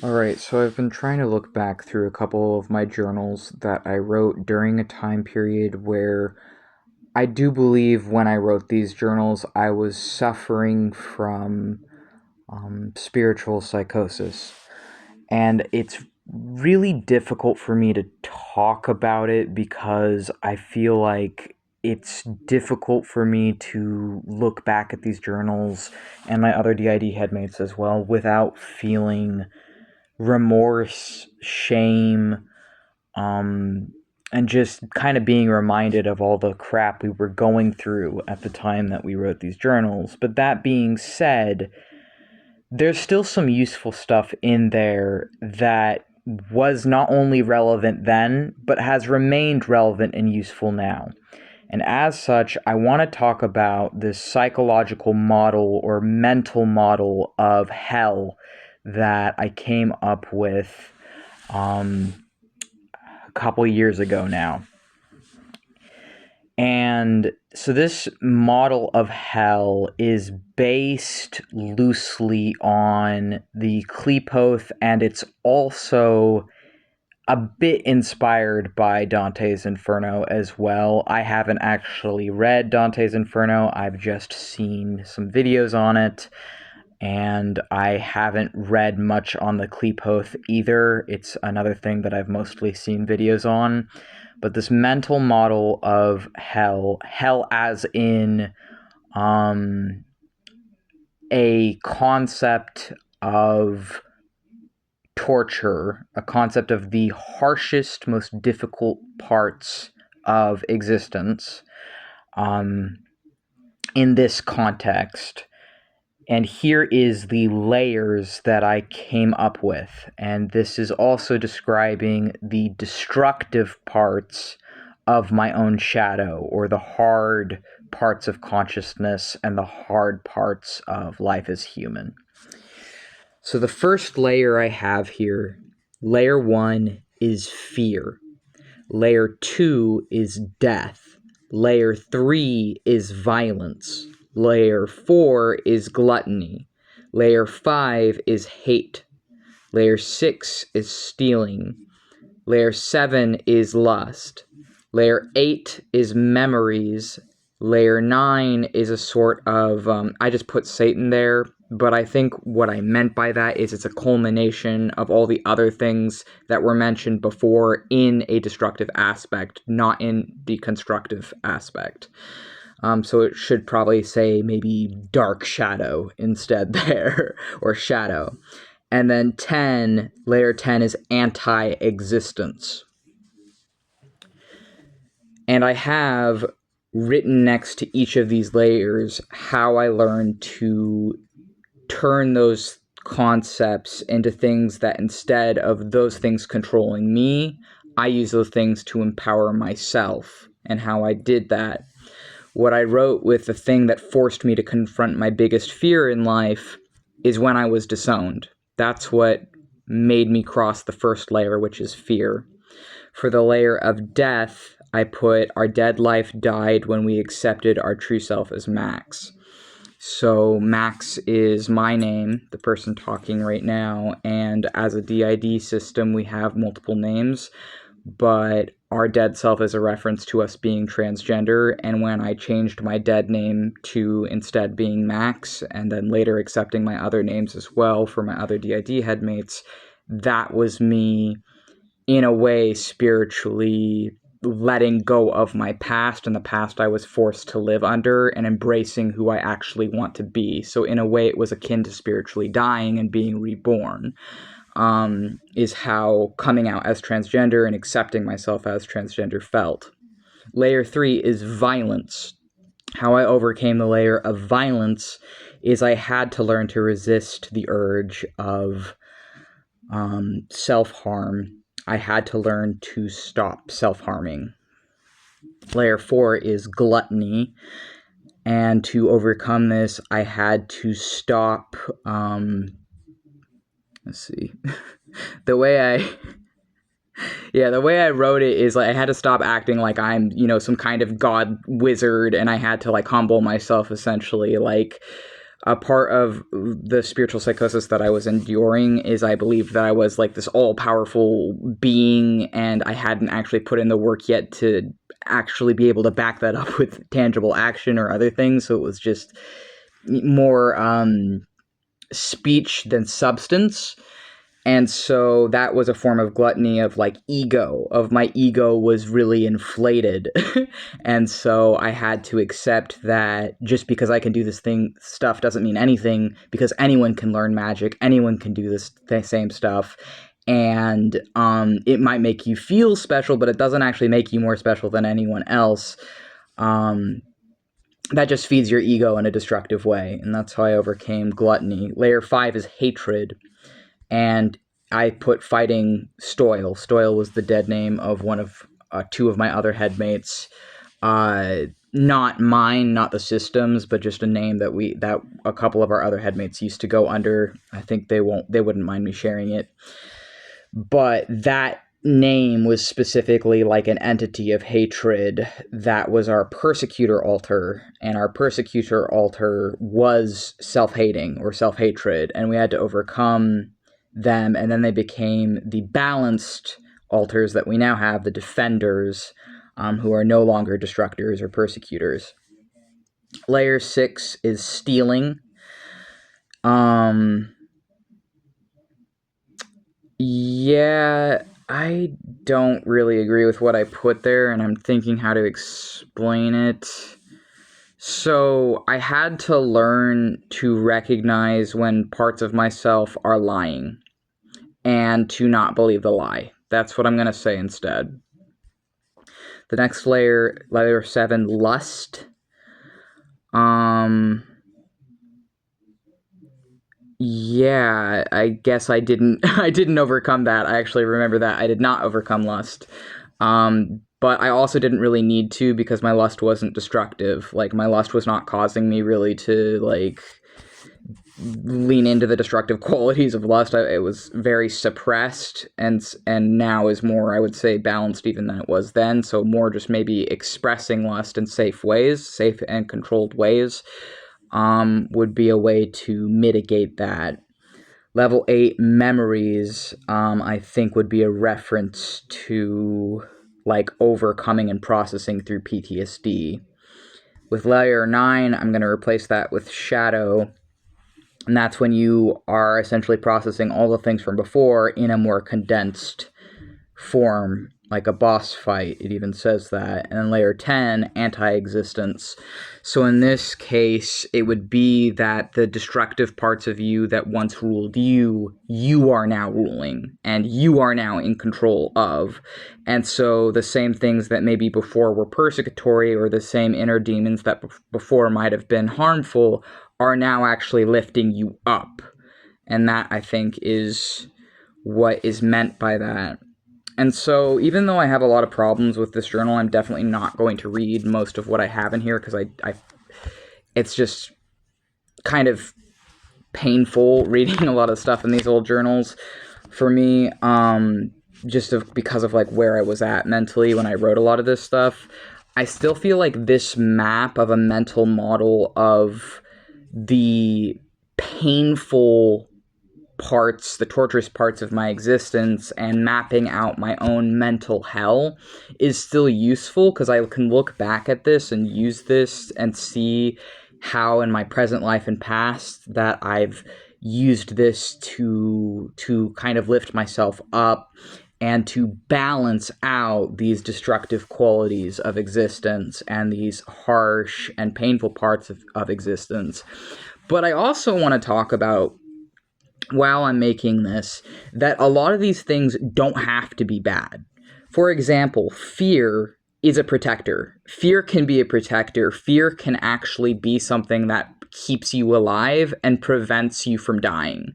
Alright, so I've been trying to look back through a couple of my journals that I wrote during a time period where I do believe when I wrote these journals I was suffering from spiritual psychosis. And it's really difficult for me to talk about it because I feel like it's difficult for me to look back at these journals and my other DID headmates as well without feeling remorse, shame, um, and just kind of being reminded of all the crap we were going through at the time that we wrote these journals. But that being said, there's still some useful stuff in there that was not only relevant then, but has remained relevant and useful now. And as such, I want to talk about this psychological model or mental model of hell that I came up with a couple years ago now. And so this model of hell is based loosely on the Qliphoth, and it's also a bit inspired by Dante's Inferno as well. I haven't actually read Dante's Inferno, I've just seen some videos on it, and I haven't read much on the Qliphoth either. It's another thing that I've mostly seen videos on. But this mental model of hell as in a concept of torture, a concept of the harshest, most difficult parts of existence in this context. And here is the layers that I came up with. And this is also describing the destructive parts of my own shadow, or the hard parts of consciousness and the hard parts of life as human. So the first layer I have here, layer 1, is fear. Layer 2 is death. Layer 3 is violence. Layer 4 is gluttony. Layer 5 is hate. Layer 6 is stealing. Layer 7 is lust. Layer 8 is memories. Layer 9 is a sort of, I just put Satan there, but I think what I meant by that is it's a culmination of all the other things that were mentioned before in a destructive aspect, not in the constructive aspect. So it should probably say maybe dark shadow instead there, or shadow. And then layer 10 is anti-existence. And I have written next to each of these layers how I learned to turn those concepts into things that, instead of those things controlling me, I use those things to empower myself, and how I did that. What I wrote with the thing that forced me to confront my biggest fear in life is when I was disowned. That's what made me cross the first layer, which is fear. For the layer of death, I put our dead life died when we accepted our true self as Max. So Max is my name, the person talking right now, and as a DID system we have multiple names, but our dead self is a reference to us being transgender, and when I changed my dead name to instead being Max, and then later accepting my other names as well for my other DID headmates, that was me, in a way, spiritually letting go of my past and the past I was forced to live under, and embracing who I actually want to be. So in a way, it was akin to spiritually dying and being reborn, is how coming out as transgender and accepting myself as transgender felt. Layer 3 is violence. How I overcame the layer of violence is I had to learn to resist the urge of self-harm. I had to learn to stop self-harming. Layer 4 is gluttony, and to overcome this, I had to stop, let's see, the way I wrote it is like I had to stop acting like I'm, some kind of god wizard, and I had to like humble myself essentially. Like, a part of the spiritual psychosis that I was enduring is I believed that I was like this all-powerful being, and I hadn't actually put in the work yet to actually be able to back that up with tangible action or other things. So it was just more speech than substance. And so that was a form of gluttony of like ego, of my ego was really inflated. And so I had to accept that just because I can do this stuff doesn't mean anything, because anyone can learn magic, anyone can do the same stuff. And it might make you feel special, but it doesn't actually make you more special than anyone else. That just feeds your ego in a destructive way. And that's how I overcame gluttony. Layer 5 is hatred. And I put fighting Stoyle. Stoyle was the dead name of one of two of my other headmates. Not mine, not the system's, but just a name that a couple of our other headmates used to go under. I think they wouldn't mind me sharing it. But that name was specifically like an entity of hatred that was our persecutor altar, and our persecutor altar was self-hating or self-hatred, and we had to overcome them, and then they became the balanced altars that we now have, the defenders, who are no longer destructors or persecutors. Layer 6 is stealing. Yeah, I don't really agree with what I put there, and I'm thinking how to explain it. So I had to learn to recognize when parts of myself are lying and to not believe the lie. That's what I'm going to say instead. The next layer 7, lust. Yeah, I guess I didn't overcome that. I actually remember that I did not overcome lust. But I also didn't really need to, because my lust wasn't destructive. Like, my lust was not causing me really to like lean into the destructive qualities of lust. It was very suppressed, and now is more, I would say, balanced even than it was then. So more just maybe expressing lust in safe and controlled ways, would be a way to mitigate that. Level 8, memories, I think would be a reference to like overcoming and processing through PTSD. With layer 9, I'm going to replace that with shadow. And that's when you are essentially processing all the things from before in a more condensed form, like a boss fight. It even says that. And then layer 10, anti-existence. So in this case, it would be that the destructive parts of you that once ruled you, you are now ruling, and you are now in control of. And so the same things that maybe before were persecutory, or the same inner demons that before might have been harmful, are now actually lifting you up. And that, I think, is what is meant by that. And so even though I have a lot of problems with this journal, I'm definitely not going to read most of what I have in here, because it's just kind of painful reading a lot of stuff in these old journals for me, because of like where I was at mentally when I wrote a lot of this stuff. I still feel like this map of a mental model of the painful parts, the torturous parts of my existence, and mapping out my own mental hell is still useful, because I can look back at this and use this and see how in my present life and past that I've used this to kind of lift myself up and to balance out these destructive qualities of existence and these harsh and painful parts of existence. But I also want to talk about, while I'm making this, that a lot of these things don't have to be bad. For example, fear is a protector. Fear can be a protector. Fear can actually be something that keeps you alive and prevents you from dying.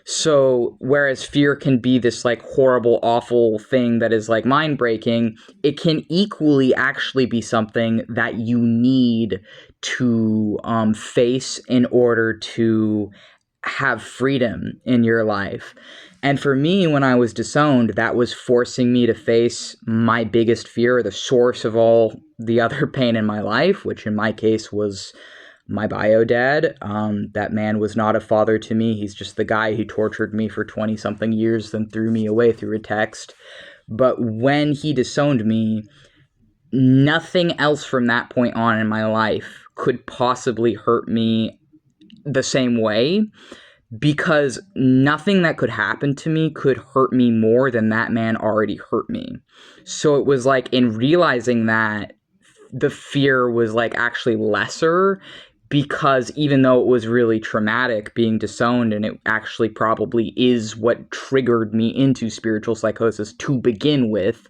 So whereas fear can be this like horrible, awful thing that is like mind-breaking, it can equally actually be something that you need to face in order to have freedom in your life. And for me, when I was disowned, that was forcing me to face my biggest fear, the source of all the other pain in my life, which in my case was my bio dad. That man was not a father to me. He's just the guy who tortured me for 20 something years, then threw me away through a text. But when he disowned me, nothing else from that point on in my life could possibly hurt me the same way, because nothing that could happen to me could hurt me more than that man already hurt me. So it was like, in realizing that, the fear was like actually lesser, because even though it was really traumatic being disowned, and it actually probably is what triggered me into spiritual psychosis to begin with,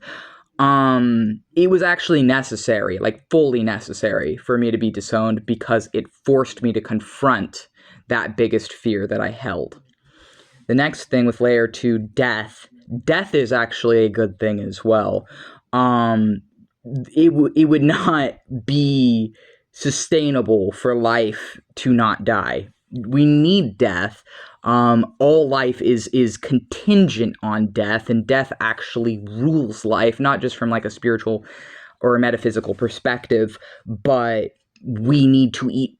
it was actually necessary, like fully necessary, for me to be disowned, because it forced me to confront that biggest fear that I held. The next thing with layer 2, death is actually a good thing as well. um it would not be sustainable for life to not die. We need death. All life is contingent on death, and death actually rules life, not just from like a spiritual or a metaphysical perspective, but we need to eat.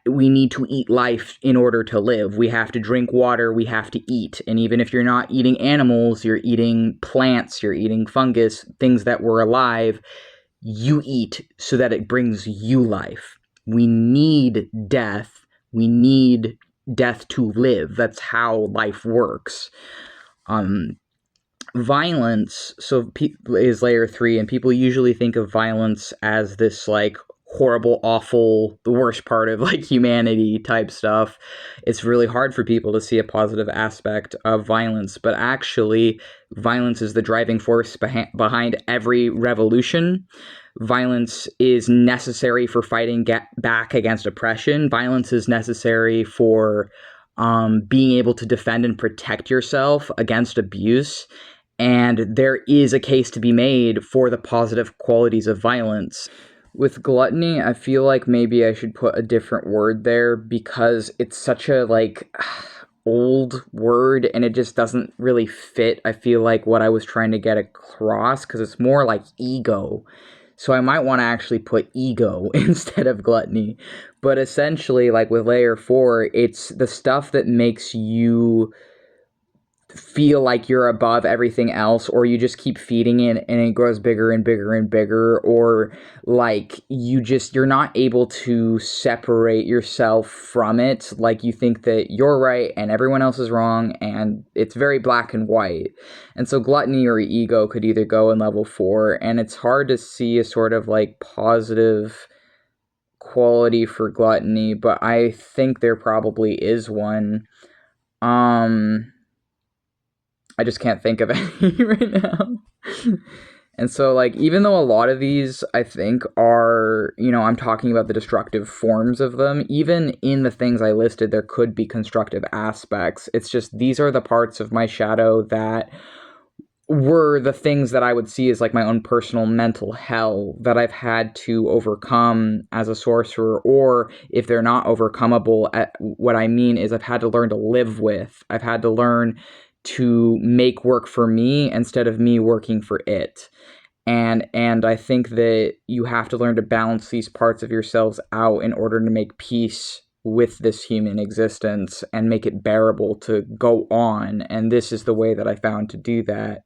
We need to eat life in order to live. We have to drink water, we have to eat. And even if you're not eating animals, you're eating plants, you're eating fungus, things that were alive, you eat so that it brings you life. We need death. We need death to live. That's how life works. Violence is layer 3, and people usually think of violence as this like horrible, awful, the worst part of like humanity type stuff. It's really hard for people to see a positive aspect of violence, but actually violence is the driving force behind every revolution. Violence is necessary for fighting back against oppression. Violence is necessary for being able to defend and protect yourself against abuse. And there is a case to be made for the positive qualities of violence. With gluttony, I feel like maybe I should put a different word there, because it's such a like old word, and it just doesn't really fit, I feel like, what I was trying to get across, because it's more like ego. So I might want to actually put ego instead of gluttony. But essentially, like with layer 4, it's the stuff that makes you feel like you're above everything else, or you just keep feeding it and it grows bigger and bigger and bigger, or like you're not able to separate yourself from it. Like you think that you're right and everyone else is wrong, and it's very black and white. And so gluttony or ego could either go in level 4, and it's hard to see a sort of like positive quality for gluttony, but I think there probably is one. I just can't think of any right now. And so, like, even though a lot of these, I think, are, I'm talking about the destructive forms of them, even in the things I listed, there could be constructive aspects. It's just, these are the parts of my shadow that were the things that I would see as, like, my own personal mental hell that I've had to overcome as a sorcerer, or if they're not overcomeable, what I mean is I've had to learn to live with. I've had to learn to make work for me instead of me working for it. And I think that you have to learn to balance these parts of yourselves out in order to make peace with this human existence and make it bearable to go on. And this is the way that I found to do that.